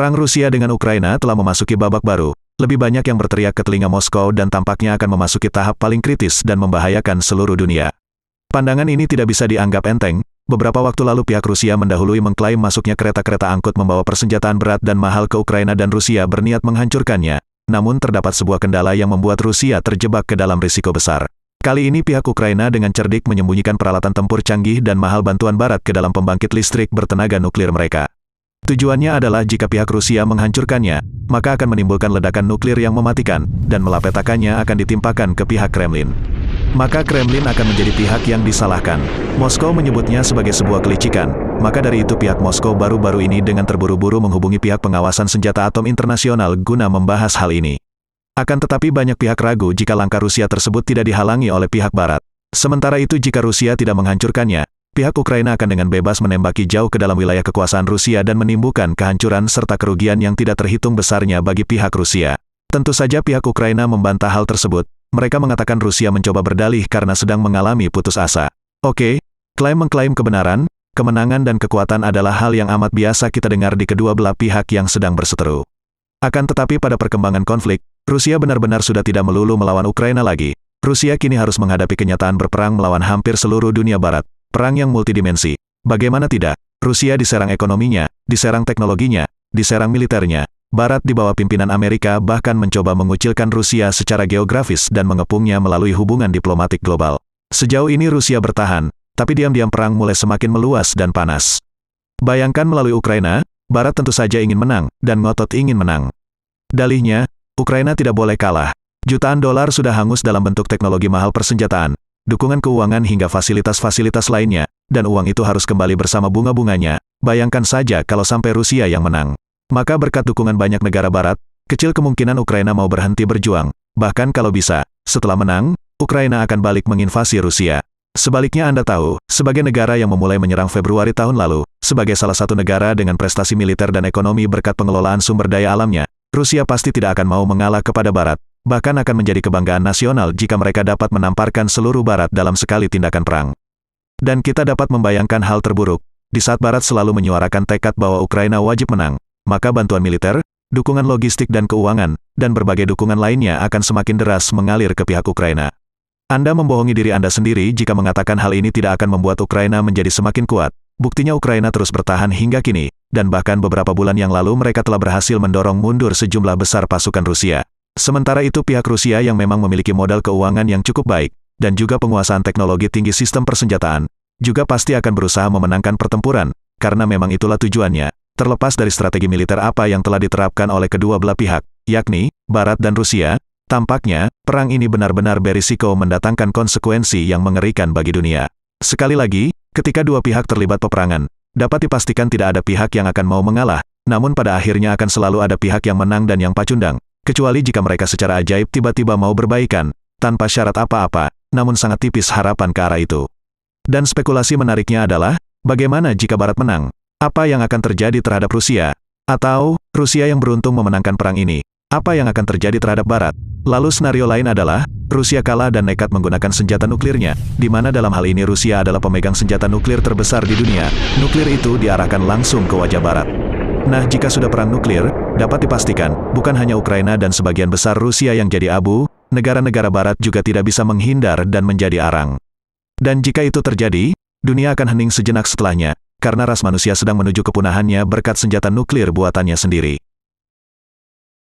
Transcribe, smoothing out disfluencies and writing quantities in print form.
Perang Rusia dengan Ukraina telah memasuki babak baru. Lebih banyak yang berteriak ke telinga Moskow dan tampaknya akan memasuki tahap paling kritis dan membahayakan seluruh dunia. Pandangan ini tidak bisa dianggap enteng. Beberapa waktu lalu pihak Rusia mendahului mengklaim masuknya kereta-kereta angkut membawa persenjataan berat dan mahal ke Ukraina dan Rusia berniat menghancurkannya. Namun terdapat sebuah kendala yang membuat Rusia terjebak ke dalam risiko besar. Kali ini pihak Ukraina dengan cerdik menyembunyikan peralatan tempur canggih dan mahal bantuan barat ke dalam pembangkit listrik bertenaga nuklir mereka. Tujuannya adalah jika pihak Rusia menghancurkannya, maka akan menimbulkan ledakan nuklir yang mematikan, dan malapetakannya akan ditimpakan ke pihak Kremlin. Maka Kremlin akan menjadi pihak yang disalahkan. Moskow menyebutnya sebagai sebuah kelicikan, maka dari itu pihak Moskow baru-baru ini dengan terburu-buru menghubungi pihak pengawasan senjata atom internasional guna membahas hal ini. Akan tetapi banyak pihak ragu jika langkah Rusia tersebut tidak dihalangi oleh pihak Barat. Sementara itu jika Rusia tidak menghancurkannya, pihak Ukraina akan dengan bebas menembaki jauh ke dalam wilayah kekuasaan Rusia dan menimbulkan kehancuran serta kerugian yang tidak terhitung besarnya bagi pihak Rusia. Tentu saja pihak Ukraina membantah hal tersebut. Mereka mengatakan Rusia mencoba berdalih karena sedang mengalami putus asa. Oke, klaim mengklaim kebenaran, kemenangan dan kekuatan adalah hal yang amat biasa kita dengar di kedua belah pihak yang sedang berseteru. Akan tetapi pada perkembangan konflik, Rusia benar-benar sudah tidak melulu melawan Ukraina lagi. Rusia kini harus menghadapi kenyataan berperang melawan hampir seluruh dunia Barat. Perang yang multidimensi. Bagaimana tidak? Rusia diserang ekonominya, diserang teknologinya, diserang militernya. Barat di bawah pimpinan Amerika bahkan mencoba mengucilkan Rusia secara geografis dan mengepungnya melalui hubungan diplomatik global. Sejauh ini Rusia bertahan, tapi diam-diam perang mulai semakin meluas dan panas. Bayangkan melalui Ukraina, Barat tentu saja ingin menang, dan ngotot ingin menang. Dalihnya, Ukraina tidak boleh kalah. Jutaan dolar sudah hangus dalam bentuk teknologi mahal persenjataan, dukungan keuangan hingga fasilitas-fasilitas lainnya, dan uang itu harus kembali bersama bunga-bunganya. Bayangkan saja kalau sampai Rusia yang menang. Maka berkat dukungan banyak negara Barat, kecil kemungkinan Ukraina mau berhenti berjuang. Bahkan kalau bisa, setelah menang, Ukraina akan balik menginvasi Rusia. Sebaliknya Anda tahu, sebagai negara yang memulai menyerang Februari tahun lalu, sebagai salah satu negara dengan prestasi militer dan ekonomi berkat pengelolaan sumber daya alamnya, Rusia pasti tidak akan mau mengalah kepada Barat. Bahkan akan menjadi kebanggaan nasional jika mereka dapat menamparkan seluruh Barat dalam sekali tindakan perang. Dan kita dapat membayangkan hal terburuk, di saat Barat selalu menyuarakan tekad bahwa Ukraina wajib menang, maka bantuan militer, dukungan logistik dan keuangan, dan berbagai dukungan lainnya akan semakin deras mengalir ke pihak Ukraina. Anda membohongi diri Anda sendiri jika mengatakan hal ini tidak akan membuat Ukraina menjadi semakin kuat. Buktinya Ukraina terus bertahan hingga kini, dan bahkan beberapa bulan yang lalu mereka telah berhasil mendorong mundur sejumlah besar pasukan Rusia. Sementara itu pihak Rusia yang memang memiliki modal keuangan yang cukup baik, dan juga penguasaan teknologi tinggi sistem persenjataan, juga pasti akan berusaha memenangkan pertempuran, karena memang itulah tujuannya, terlepas dari strategi militer apa yang telah diterapkan oleh kedua belah pihak, yakni, Barat dan Rusia, tampaknya, perang ini benar-benar berisiko mendatangkan konsekuensi yang mengerikan bagi dunia. Sekali lagi, ketika dua pihak terlibat peperangan, dapat dipastikan tidak ada pihak yang akan mau mengalah, namun pada akhirnya akan selalu ada pihak yang menang dan yang pacundang. Kecuali jika mereka secara ajaib tiba-tiba mau berbaikan, tanpa syarat apa-apa, namun sangat tipis harapan ke arah itu. Dan spekulasi menariknya adalah, bagaimana jika Barat menang? Apa yang akan terjadi terhadap Rusia? Atau, Rusia yang beruntung memenangkan perang ini, apa yang akan terjadi terhadap Barat? Lalu senario lain adalah, Rusia kalah dan nekat menggunakan senjata nuklirnya, di mana dalam hal ini Rusia adalah pemegang senjata nuklir terbesar di dunia. Nuklir itu diarahkan langsung ke wajah Barat. Nah, jika sudah perang nuklir, dapat dipastikan, bukan hanya Ukraina dan sebagian besar Rusia yang jadi abu, negara-negara Barat juga tidak bisa menghindar dan menjadi arang. Dan jika itu terjadi, dunia akan hening sejenak setelahnya, karena ras manusia sedang menuju kepunahannya berkat senjata nuklir buatannya sendiri.